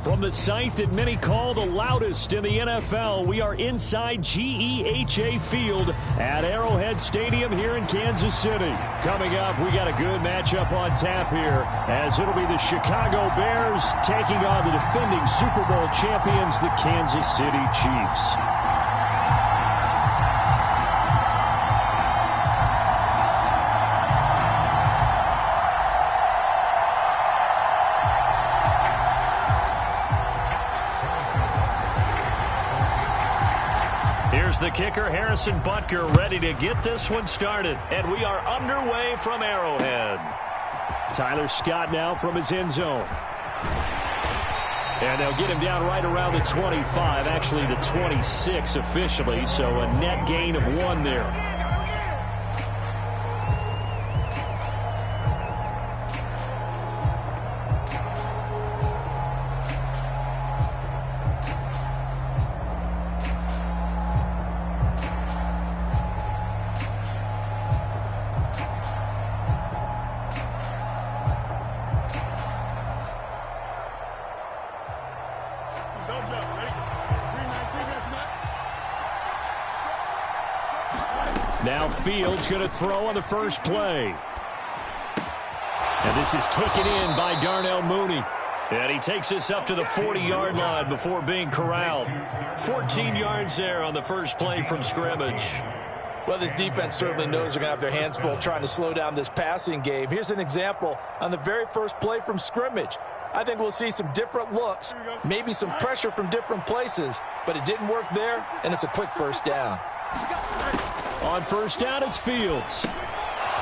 From the site that many call the loudest in the NFL, we are inside GEHA Field at Arrowhead Stadium here in Kansas City. Coming up, we got a good matchup on tap here, as it'll be the Chicago Bears taking on the defending Super Bowl champions, the Kansas City Chiefs. Here's the kicker, Harrison Butker, ready to get this one started. And we are underway from Arrowhead. Tyler Scott now from his end zone. And they'll get him down right around the 25, actually the 26 officially, so a net gain of 1 there. Now Fields going to throw on the first play. And this is taken in by Darnell Mooney. And he takes this up to the 40-yard line before being corralled. 14 yards there on the first play from scrimmage. Well, this defense certainly knows they're going to have their hands full trying to slow down this passing game. Here's an example on the very first play from scrimmage. I think we'll see some different looks, maybe some pressure from different places, but it didn't work there, and it's a quick first down. On first down, it's Fields.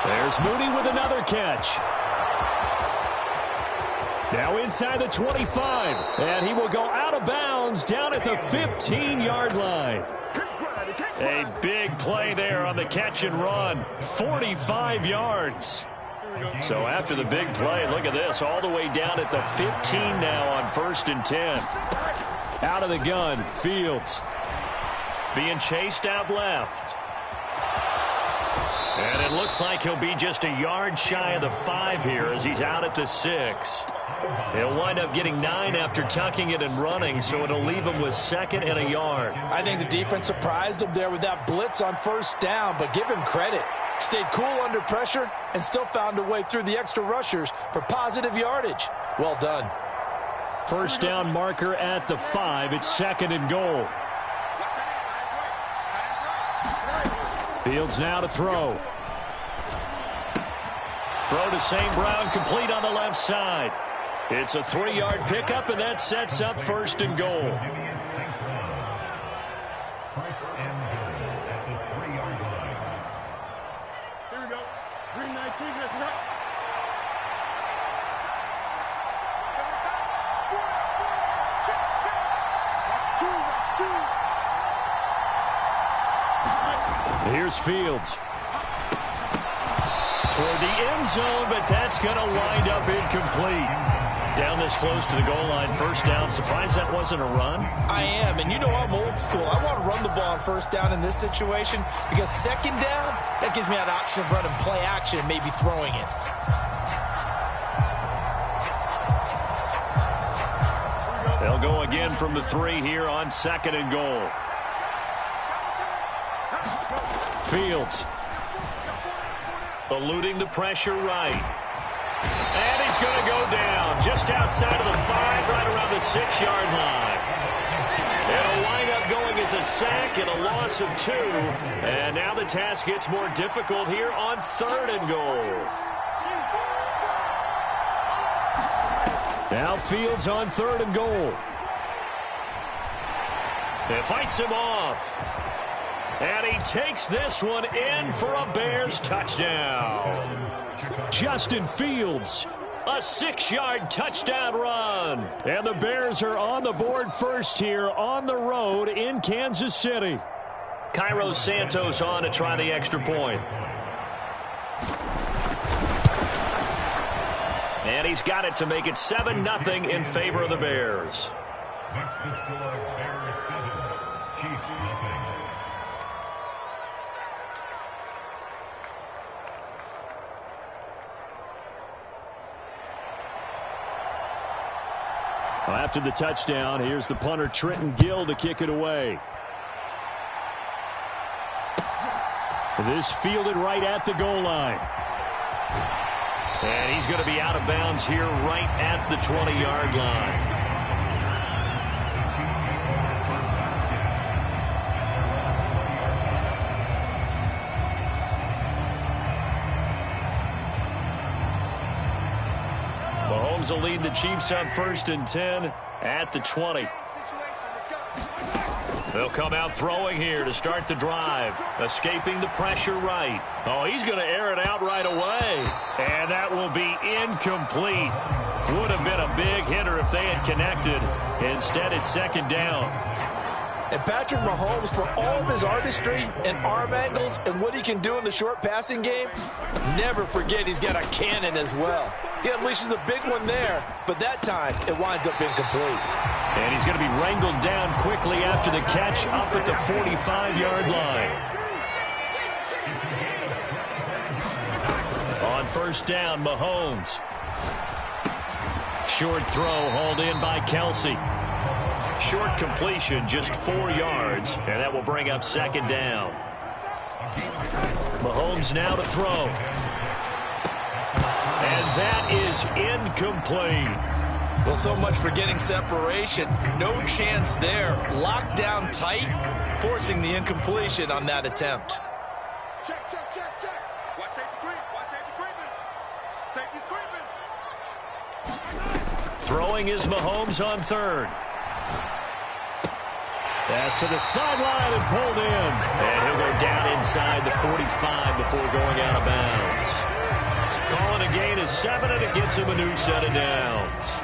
There's Mooney with another catch. Now inside the 25, and he will go out of bounds down at the 15-yard line. A big play there on the catch and run, 45 yards. So after the big play, look at this, all the way down at the 15 now on 1st and 10. Out of the gun, Fields. Being chased out left. And it looks like he'll be just a yard shy of the 5 here as he's out at the 6. He'll wind up getting 9 after tucking it and running, so it'll leave him with 2nd and a yard. I think the defense surprised him there with that blitz on first down, but give him credit. Stayed cool under pressure and still found a way through the extra rushers for positive yardage. Well done. First down marker at the 5. It's 2nd and goal. Fields now to throw. Throw to St. Brown, complete on the left side. It's a 3-yard pickup, and that sets up 1st and goal. Here we go. Green 19, let's go. Here's Fields. Toward the end zone, but that's going to wind up incomplete. Down this close to the goal line, first down. Surprised that wasn't a run? I am, and you know I'm old school. I want to run the ball on first down in this situation because 2nd down, that gives me an option of running play action and maybe throwing it. They'll go again from the 3 here on 2nd and goal. Fields. Eluding the pressure right. And he's going to go down just outside of the 5, right around the 6-yard line. It'll wind up going as a sack and a loss of 2. And now the task gets more difficult here on 3rd and goal. Now Fields on 3rd and goal. It fights him off. And he takes this one in for a Bears touchdown. Justin Fields, a 6-yard touchdown run. And the Bears are on the board first here on the road in Kansas City. Cairo Santos on to try the extra point. And he's got it to make it 7-0 in favor of the Bears. What's the score? Bears 7, Chiefs nothing. After the touchdown, here's the punter Trenton Gill to kick it away. This fielded right at the goal line. And he's going to be out of bounds here right at the 20-yard line. Mahomes will lead the Chiefs on 1st and 10 at the 20. They'll come out throwing here to start the drive. Escaping the pressure right. Oh, he's going to air it out right away. And that will be incomplete. Would have been a big hitter if they had connected. Instead, it's 2nd down. And Patrick Mahomes, for all of his artistry and arm angles and what he can do in the short passing game, never forget he's got a cannon as well. He unleashes a big one there, but that time it winds up incomplete. And he's going to be wrangled down quickly after the catch up at the 45-yard line. On 1st down, Mahomes. Short throw hauled in by Kelsey. Short completion, just 4 yards, and that will bring up 2nd down. Mahomes now to throw. And that is incomplete. Well, so much for getting separation. No chance there. Locked down tight, forcing the incompletion on that attempt. Check, check, check, check. Watch safety creep. Watch safety creeping. Safety's creeping. Throwing is Mahomes on 3rd. Pass to the sideline and pulled in. And he'll go down inside the 45 before going out of bounds. Calling a gain of 7, and it gets him a new set of downs.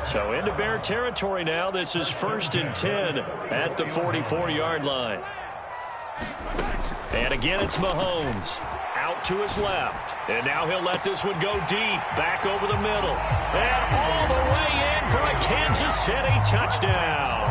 So into Bear territory now. This is 1st and 10 at the 44-yard line. And again, it's Mahomes. Out to his left. And now he'll let this one go deep. Back over the middle. And all the way in for a Kansas City touchdown.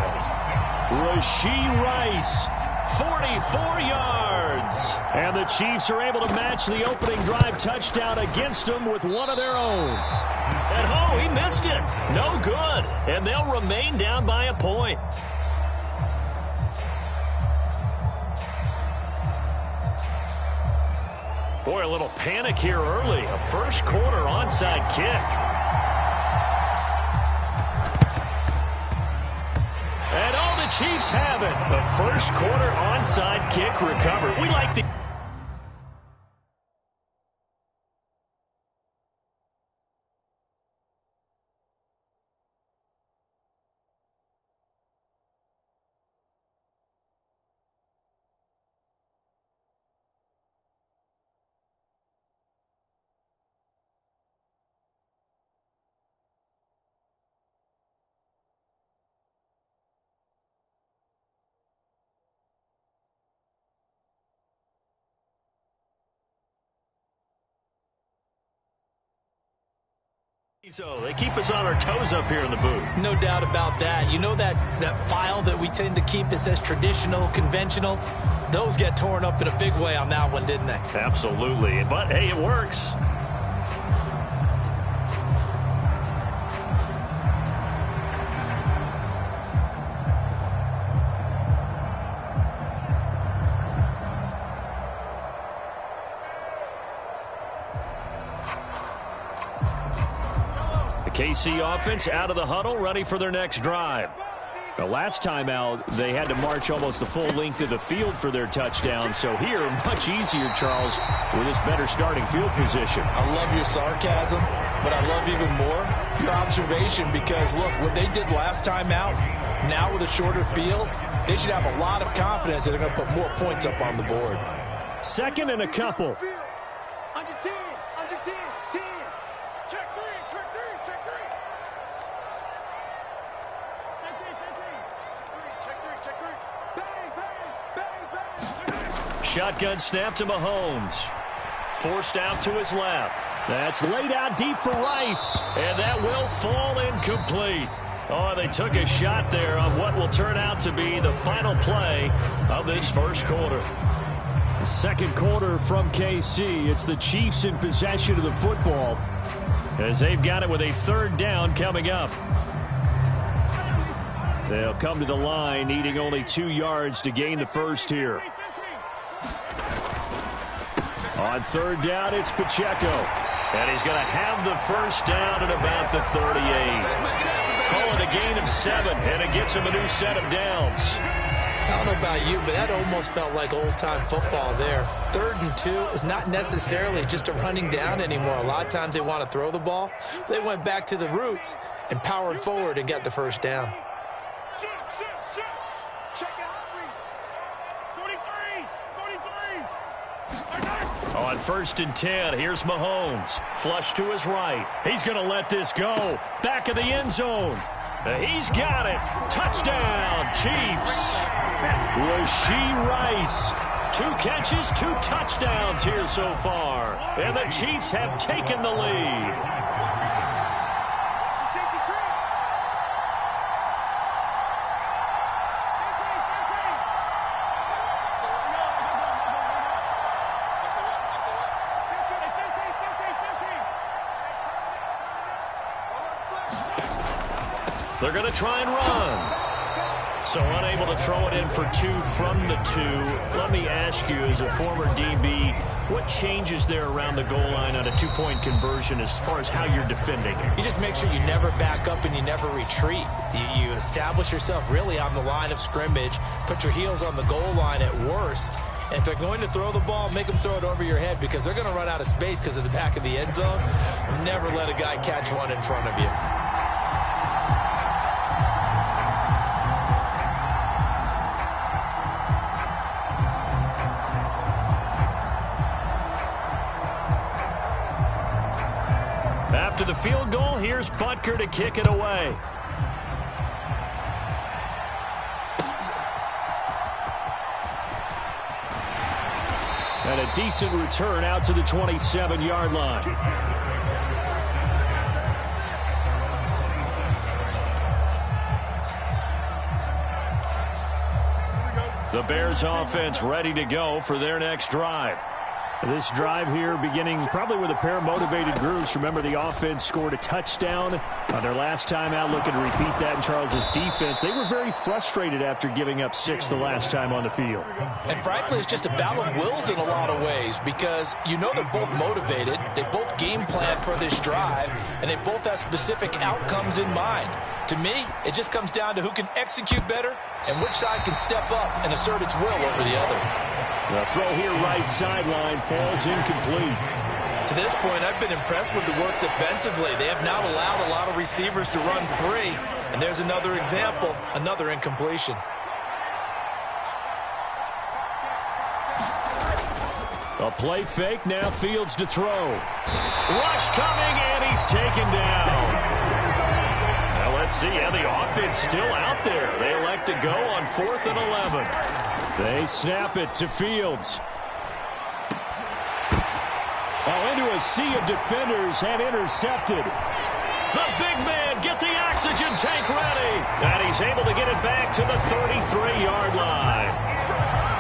Rashee Rice, 44 yards. And the Chiefs are able to match the opening drive touchdown against them with one of their own. And oh, he missed it. No good. And they'll remain down by a point. Boy, a little panic here early. A first-quarter onside kick. And oh, the Chiefs have it. The first-quarter onside kick recovered. We like the... So they keep us on our toes up here in the booth. No doubt about that. You know that file that we tend to keep that says traditional, conventional? Those get torn up in a big way on that one, didn't they? Absolutely. But, hey, it works. KC offense out of the huddle, ready for their next drive. The last time out, they had to march almost the full length of the field for their touchdown. So here, much easier, Charles, with this better starting field position. I love your sarcasm, but I love even more your observation because, look, what they did last time out, now with a shorter field, they should have a lot of confidence that they're going to put more points up on the board. 2nd and a couple. Under 10, under 10, 10. Check 3, check 3, check 3. 15, 15. Check 3, check 3. Bang, bang, bang, bang. Shotgun snap to Mahomes. Forced out to his left. That's laid out deep for Rice. And that will fall incomplete. Oh, they took a shot there on what will turn out to be the final play of this first quarter. The second quarter from KC. It's the Chiefs in possession of the football as they've got it with a 3rd down coming up. They'll come to the line, needing only 2 yards to gain the first here. On third down, it's Pacheco. And he's going to have the first down at about the 38. Call it a gain of 7, and it gets him a new set of downs. I don't know about you, but that almost felt like old-time football there. 3rd and 2 is not necessarily just a running down anymore. A lot of times they want to throw the ball. They went back to the roots and powered forward and got the first down. On 1st and 10, here's Mahomes. Flush to his right. He's going to let this go. Back of the end zone. He's got it. Touchdown, Chiefs. Rashee Rice. 2 catches, 2 touchdowns here so far. And the Chiefs have taken the lead. They're going to try and run. So unable to throw it in for 2 from the 2. Let me ask you, as a former DB, what changes there around the goal line on a 2-point conversion as far as how you're defending it? You just make sure you never back up and you never retreat. You establish yourself really on the line of scrimmage, put your heels on the goal line at worst. And if they're going to throw the ball, make them throw it over your head because they're going to run out of space because of the back of the end zone. Never let a guy catch one in front of you. After the field goal, here's Butker to kick it away. And a decent return out to the 27-yard line. The Bears offense ready to go for their next drive. This drive here beginning probably with a pair of motivated groups. Remember, the offense scored a touchdown on their last time out, looking to repeat that in Charles's defense. They were very frustrated after giving up 6 the last time on the field. And frankly, it's just a battle of wills in a lot of ways because you know they're both motivated. They both game plan for this drive, and they both have specific outcomes in mind. To me, it just comes down to who can execute better and which side can step up and assert its will over the other. The throw here right sideline falls incomplete. To this point, I've been impressed with the work defensively. They have not allowed a lot of receivers to run free. And there's another example, another incompletion. A play fake, now Fields to throw. Rush coming, and he's taken down. Now let's see, yeah, the offense still out there. They elect to go on 4th and 11. They snap it to Fields. Oh, into a sea of defenders and intercepted. The big man, get the oxygen tank ready. And he's able to get it back to the 33-yard line.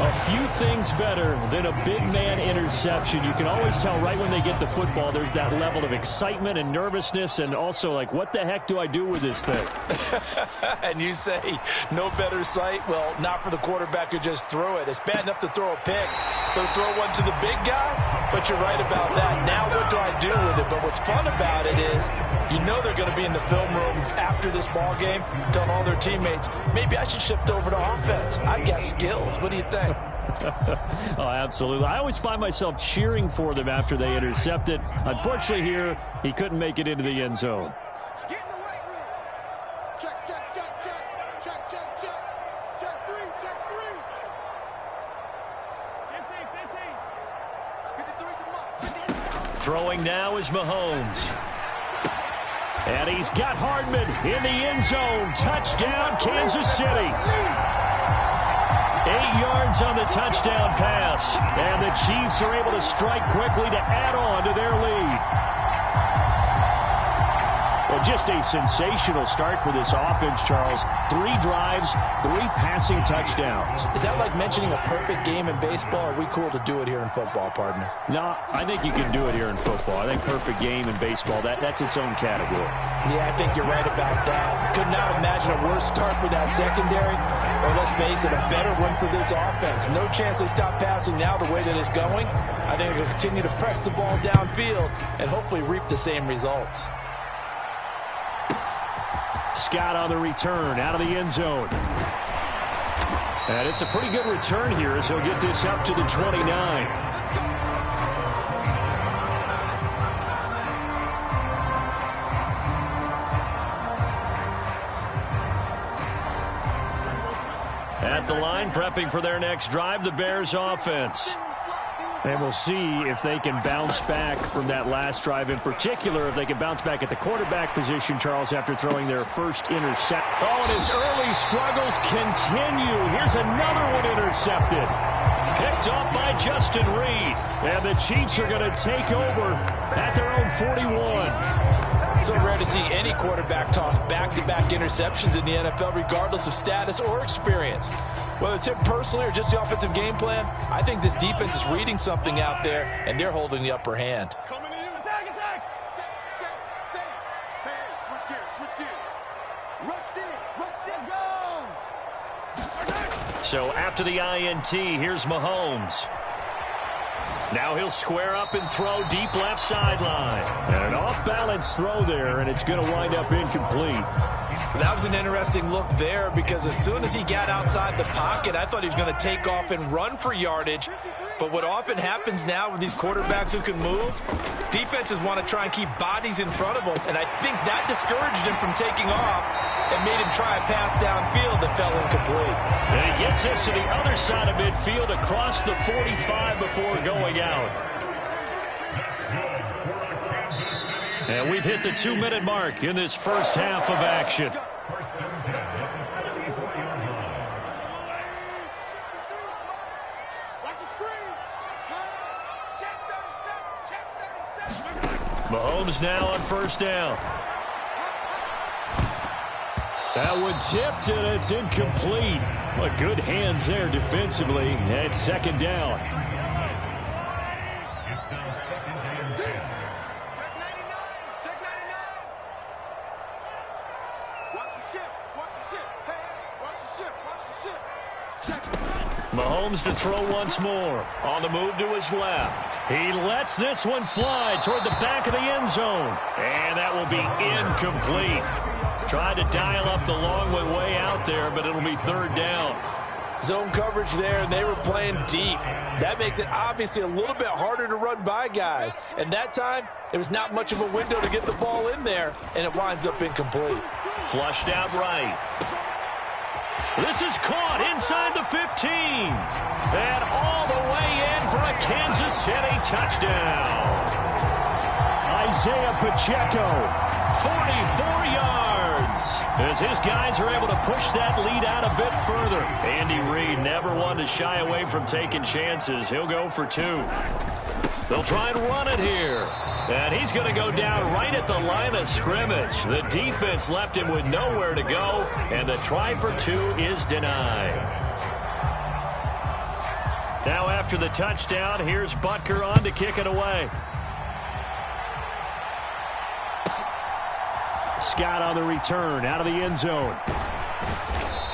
A few things better than a big man interception. You can always tell right when they get the football, there's that level of excitement and nervousness and also like, what the heck do I do with this thing? And you say, no better sight? Well, not for the quarterback who just threw it. It's bad enough to throw a pick. They'll throw one to the big guy, but you're right about that. Now what do I do with it? But what's fun about it is you know they're going to be in the film room after this ball game telling all their teammates, maybe I should shift over to offense. I've got skills. What do you think? Oh, absolutely. I always find myself cheering for them after they intercept it. Unfortunately here, he couldn't make it into the end zone. Get in the weight room. Check, check, check, check. Check, check, check. Check 3, check 3. 15, 15. 53's the mark. Throwing now is Mahomes. And he's got Hardman in the end zone. Touchdown, Kansas City. 8 yards on the touchdown pass. And the Chiefs are able to strike quickly to add on to their lead. Well, just a sensational start for this offense, Charles. 3 drives, 3 passing touchdowns. Is that like mentioning a perfect game in baseball? Are we cool to do it here in football, partner? No, I think you can do it here in football. I think perfect game in baseball, that's its own category. Yeah, I think you're right about that. Could not imagine a worse start for that secondary. Or let's face it, a better one for this offense. No chance they stop passing now the way that it's going. I think they'll continue to press the ball downfield and hopefully reap the same results. Scott on the return, out of the end zone. And it's a pretty good return here as he'll get this up to the 29. At the line, prepping for their next drive, the Bears offense. And we'll see if they can bounce back from that last drive. In particular, if they can bounce back at the quarterback position, Charles, after throwing their first intercept. Oh, and his early struggles continue. Here's another one intercepted. Picked off by Justin Reed. And the Chiefs are going to take over at their own 41. So rare to see any quarterback toss back-to-back interceptions in the NFL, regardless of status or experience. Whether it's him personally or just the offensive game plan, I think this defense is reading something out there, and they're holding the upper hand. Coming in. Attack, attack. Set. Hey, switch gears. Rush it, go. So after the INT, here's Mahomes. Now he'll square up and throw deep left sideline. And an off-balance throw there, and it's going to wind up incomplete. That was an interesting look there because as soon as he got outside the pocket, I thought he was going to take off and run for yardage. But what often happens now with these quarterbacks who can move, defenses want to try and keep bodies in front of them. And I think that discouraged him from taking off and made him try a pass downfield that fell incomplete. And he gets us to the other side of midfield across the 45 before going out. And we've hit the 2-minute mark in this first half of action. Mahomes now on first down. That one tipped, and it's incomplete. Well, good hands there defensively. And second down. Mahomes to throw once more. On the move to his left. He lets this one fly toward the back of the end zone. And that will be incomplete. Tried to dial up the long one way out there, but it'll be third down. Zone coverage there, and they were playing deep. That makes it obviously a little bit harder to run by guys. And that time, there was not much of a window to get the ball in there, and it winds up incomplete. Flushed out right. This is caught inside the 15. And all the way in for a Kansas City touchdown. Isaiah Pacheco, 44 yards. As his guys are able to push that lead out a bit further. Andy Reid never one to shy away from taking chances. He'll go for 2. They'll try and run it here. And he's going to go down right at the line of scrimmage. The defense left him with nowhere to go, and the try for 2 is denied. Now after the touchdown, here's Butker on to kick it away. Scott on the return, out of the end zone.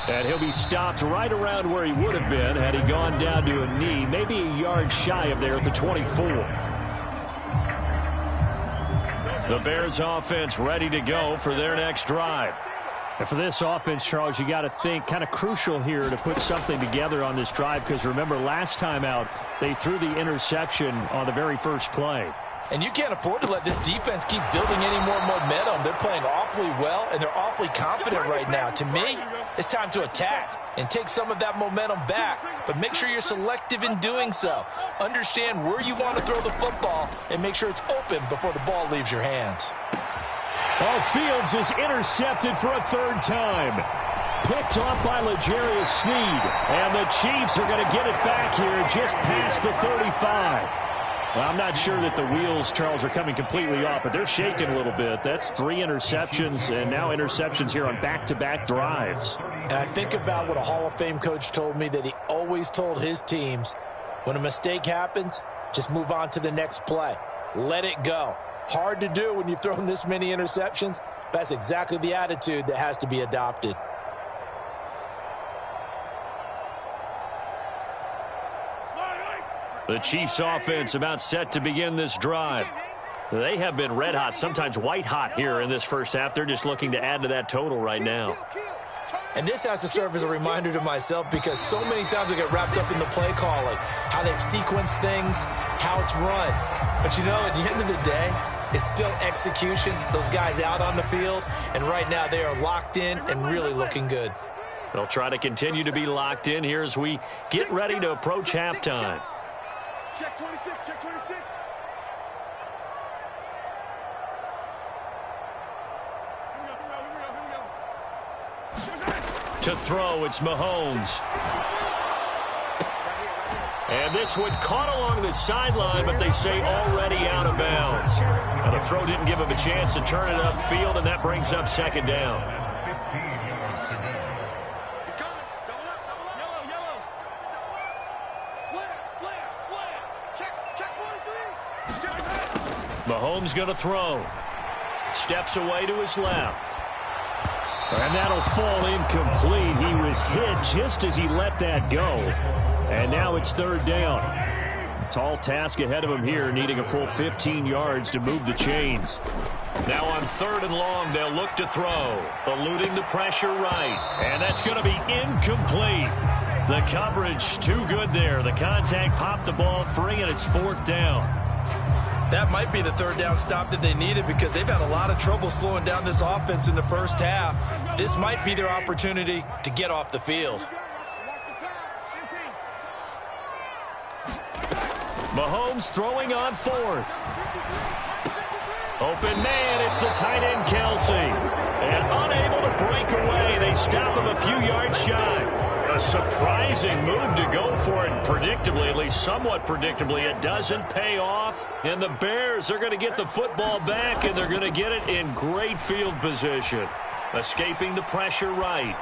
And he'll be stopped right around where he would have been had he gone down to a knee, maybe a yard shy of there at the 24. The Bears offense ready to go for their next drive. And for this offense, Charles, you got to think kind of crucial here to put something together on this drive because remember last time out they threw the interception on the very first play. And you can't afford to let this defense keep building any more momentum. They're playing awfully well, and they're awfully confident right now. To me, it's time to attack and take some of that momentum back, but make sure you're selective in doing so. Understand where you want to throw the football and make sure it's open before the ball leaves your hands. Oh, Fields is intercepted for a third time. Picked off by L'Jarius Sneed. And the Chiefs are going to get it back here just past the 35. Well, I'm not sure that the wheels, Charles, are coming completely off, but they're shaking a little bit. That's 3 interceptions, and now interceptions here on back-to-back drives. And I think about what a Hall of Fame coach told me, that he always told his teams, when a mistake happens, just move on to the next play. Let it go. Hard to do when you've thrown this many interceptions. That's exactly the attitude that has to be adopted. The Chiefs offense about set to begin this drive. They have been red hot, sometimes white hot here in this first half. They're just looking to add to that total right now. And this has to serve as a reminder to myself, because so many times I get wrapped up in the play calling, how they've sequenced things, how it's run. But, you know, at the end of the day, it's still execution. Those guys out on the field, and right now they are locked in and really looking good. They'll try to continue to be locked in here as we get ready to approach halftime. Check 26, check 26. Here we go. To throw, it's Mahomes. And this one caught along the sideline, but they say already out of bounds. Now the throw didn't give him a chance to turn it upfield, and that brings up second down. He's coming. Double up, double up. Yellow, yellow. Double up. Slam. Check 43. Check. Mahomes going to throw. Steps away to his left. And that'll fall incomplete. He was hit just as he let that go. And now it's third down. Tall task ahead of him here, needing a full 15 yards to move the chains. Now on 3rd and long, they'll look to throw. Eluding the pressure right. And that's going to be incomplete. The coverage too good there. The contact popped the ball free, and it's 4th down. That might be the 3rd down stop that they needed, because they've had a lot of trouble slowing down this offense in the first half. This might be their opportunity to get off the field. Mahomes throwing on 4th. Open man, it's the tight end Kelsey. And unable to break away, they stop him a few yards shy. A surprising move to go for it, predictably, at least somewhat predictably. It doesn't pay off, and the Bears are going to get the football back, and they're going to get it in great field position. Escaping the pressure right.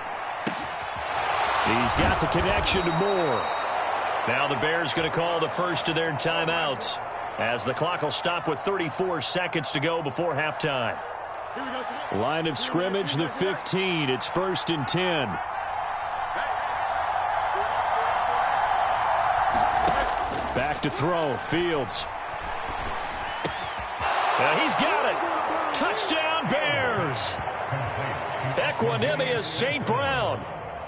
He's got the connection to Moore. Now the Bears going to call the first of their timeouts, as the clock will stop with 34 seconds to go before halftime. Line of scrimmage, the 15. It's 1st and 10. Back to throw, Fields. He's got it. Touchdown, Bears. Equanimous St. Brown.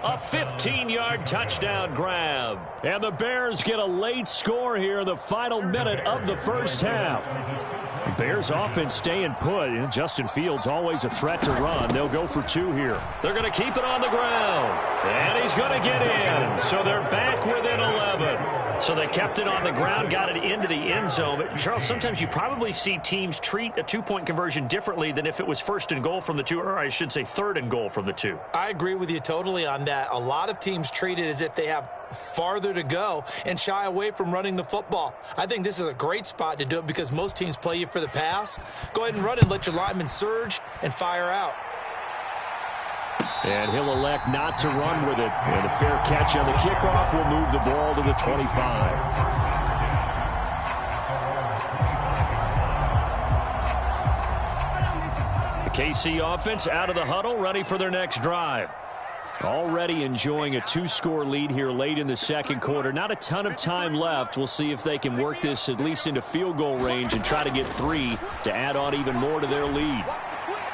A 15-yard touchdown grab. And the Bears get a late score here in the final minute of the first half. The Bears offense staying put. And Justin Fields always a threat to run. They'll go for 2 here. They're going to keep it on the ground. And he's going to get in. So they're back within 11. So they kept it on the ground, got it into the end zone. But Charles, sometimes you probably see teams treat a 2-point conversion differently than if it was 1st and goal from the 2, or I should say 3rd and goal from the 2. I agree with you totally on that. A lot of teams treat it as if they have farther to go and shy away from running the football. I think this is a great spot to do it, because most teams play you for the pass. Go ahead and run and let your linemen surge and fire out. And he'll elect not to run with it. And a fair catch on the kickoff will move the ball to the 25. The KC offense out of the huddle, ready for their next drive. Already enjoying a 2-score lead here late in the second quarter. Not a ton of time left. We'll see if they can work this at least into field goal range and try to get 3 to add on even more to their lead.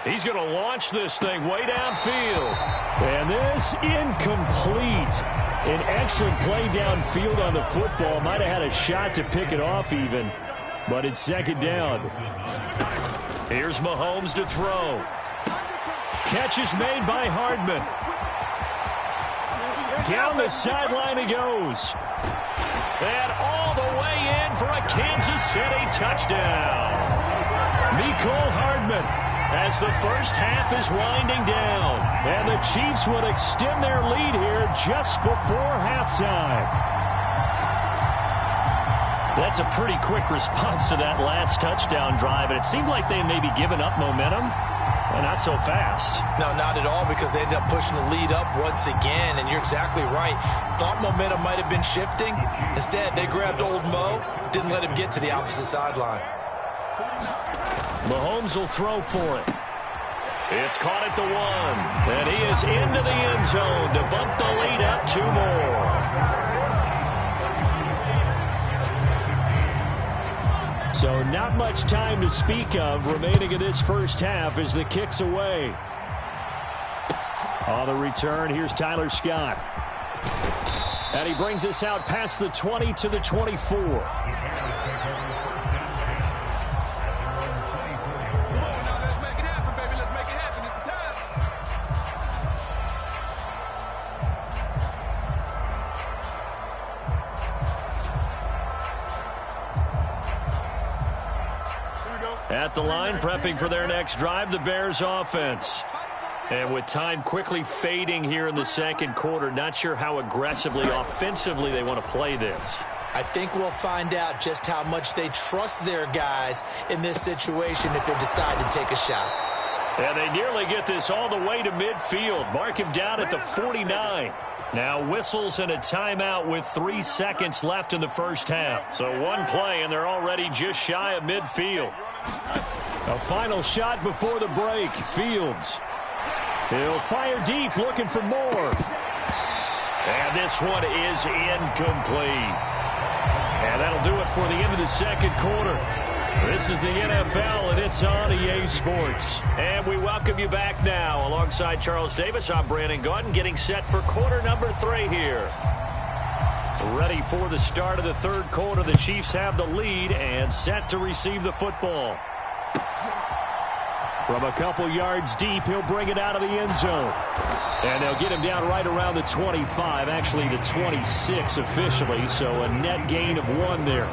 He's going to launch this thing way downfield. And this incomplete. An excellent play downfield on the football. Might have had a shot to pick it off even. But it's second down. Here's Mahomes to throw. Catch is made by Hardman. Down the sideline he goes. And all the way in for a Kansas City touchdown. Mecole Hardman, as the first half is winding down. And the Chiefs would extend their lead here just before halftime. That's a pretty quick response to that last touchdown drive, and it seemed like they may be giving up momentum. Well, not so fast. No, not at all, because they ended up pushing the lead up once again, and you're exactly right. Thought momentum might have been shifting. Instead, they grabbed old Mo, didn't let him get to the opposite sideline. Mahomes will throw for it. It's caught at the 1, and he is into the end zone to bump the lead up 2 more. So not much time to speak of remaining in this first half as the kick's away. On the return, here's Tyler Scott. And he brings us out past the 20 to the 24. At the line, prepping for their next drive, the Bears offense. And with time quickly fading here in the second quarter, not sure how aggressively, offensively they want to play this. I think we'll find out just how much they trust their guys in this situation if they decide to take a shot. And they nearly get this all the way to midfield. Mark him down at the 49. Now whistles and a timeout with 3 seconds left in the first half. So one play, and they're already just shy of midfield. A final shot before the break. Fields. He'll fire deep, looking for more. And this one is incomplete. And that'll do it for the end of the second quarter. This is the NFL, and it's on EA Sports. And we welcome you back now. Alongside Charles Davis, I'm Brandon Gaudin, getting set for quarter number 3 here. Ready for the start of the third quarter. The Chiefs have the lead and set to receive the football. From a couple yards deep, he'll bring it out of the end zone. And they'll get him down right around the 25, actually the 26 officially, so a net gain of 1 there.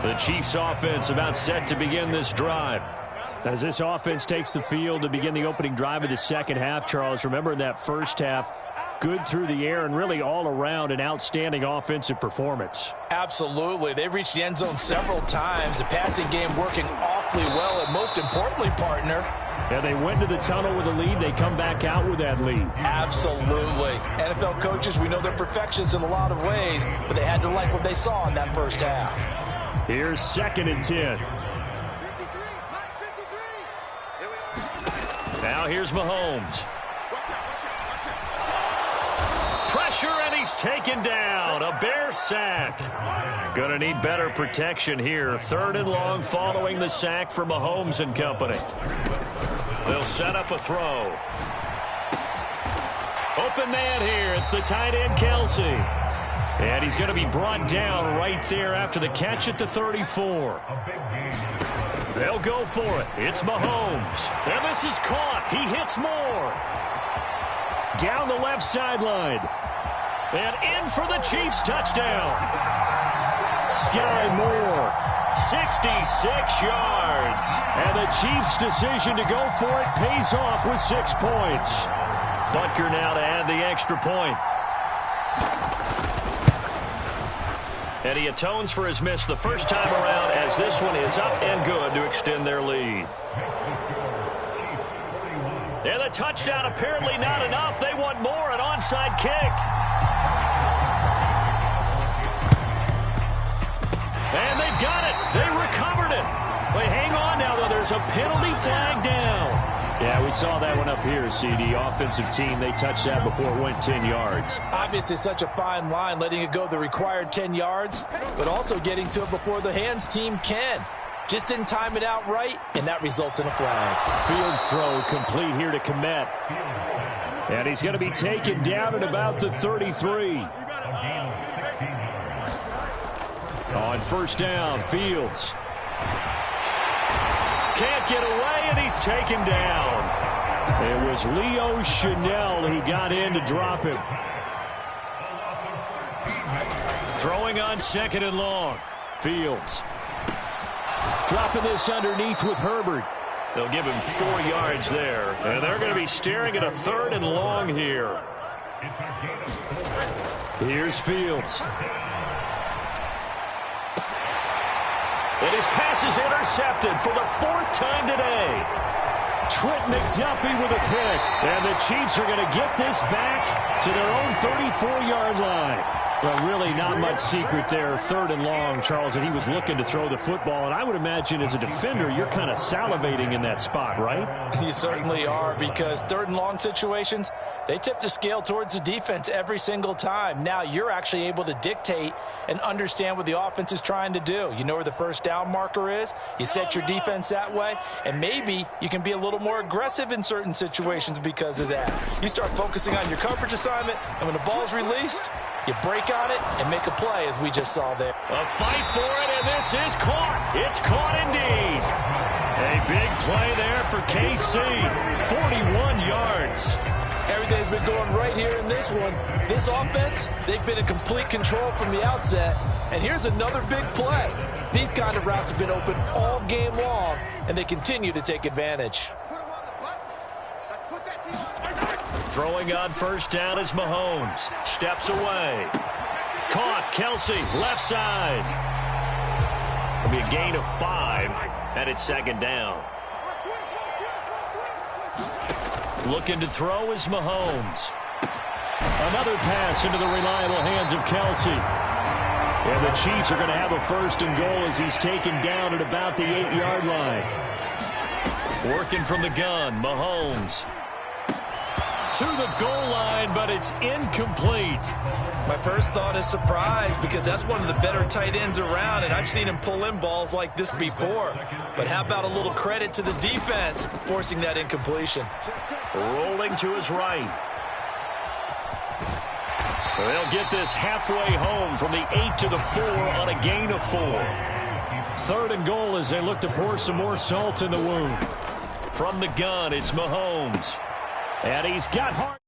The Chiefs offense about set to begin this drive. As this offense takes the field to begin the opening drive of the second half, Charles, remember in that first half, good through the air and really all around an outstanding offensive performance. Absolutely. They've reached the end zone several times. The passing game working awfully well, and most importantly, partner, yeah, they went to the tunnel with a lead. They come back out with that lead. Absolutely. NFL coaches, we know they're perfectionists in a lot of ways, but they had to like what they saw in that first half. Here's 2nd and 10. Now here's Mahomes. Pressure, and he's taken down. A Bear sack. Gonna need better protection here. 3rd and long following the sack for Mahomes and company. They'll set up a throw. Open man here. It's the tight end, Kelsey. And he's going to be brought down right there after the catch at the 34. They'll go for it. It's Mahomes. And this is caught. He hits more. Down the left sideline. And in for the Chiefs touchdown. Sky Moore, 66 yards. And the Chiefs' decision to go for it pays off with 6 points. Butker now to add the extra point. And he atones for his miss the first time around as this one is up and good to extend their lead. And the touchdown apparently not enough. They want more, an onside kick. And they've got it. They recovered it. Wait, hang on now, though. There's a penalty flag down. Yeah, we saw that one up here, CD. Offensive team, they touched that before it went 10 yards. Obviously such a fine line, letting it go the required 10 yards, but also getting to it before the hands team can. Just didn't time it out right, and that results in a flag. Fields throw complete here to Komet. And he's going to be taken down at about the 33. On first down, Fields. Can't get away, and he's taken down. It was Leo Chanel who got in to drop him. Throwing on 2nd and long. Fields. Dropping this underneath with Herbert. They'll give him 4 yards there. And they're going to be staring at a 3rd and long here. Here's Fields. And his pass is intercepted for the 4th time today. Trent McDuffie with a pick. And the Chiefs are going to get this back to their own 34-yard line. Well, really not much secret there. 3rd and long, Charles, and he was looking to throw the football. And I would imagine as a defender, you're kind of salivating in that spot, right? You certainly are, because 3rd and long situations, they tip the scale towards the defense every single time. Now you're actually able to dictate and understand what the offense is trying to do. You know where the first down marker is. You set your defense that way, and maybe you can be a little more aggressive in certain situations because of that. You start focusing on your coverage assignment, and when the ball's released, you break on it and make a play, as we just saw there. A fight for it, and this is caught. It's caught indeed. A big play there for KC. 41 yards. Everything's been going right here in this one. This offense, they've been in complete control from the outset. And here's another big play. These kind of routes have been open all game long, and they continue to take advantage. Let's put them on the buses. Let's put that team on. Throwing on first down is Mahomes. Steps away. Caught. Kelsey, left side. It'll be a gain of 5, and it's 2nd down. Looking to throw is Mahomes. Another pass into the reliable hands of Kelsey. And the Chiefs are going to have a 1st and goal as he's taken down at about the 8-yard line. Working from the gun, Mahomes. To the goal line, but it's incomplete. My first thought is surprise, because that's one of the better tight ends around, and I've seen him pull in balls like this before. But how about a little credit to the defense forcing that incompletion? Rolling to his right. They'll get this halfway home from the 8 to the 4 on a gain of 4. 3rd and goal as they look to pour some more salt in the wound. From the gun, it's Mahomes. And he's got hard.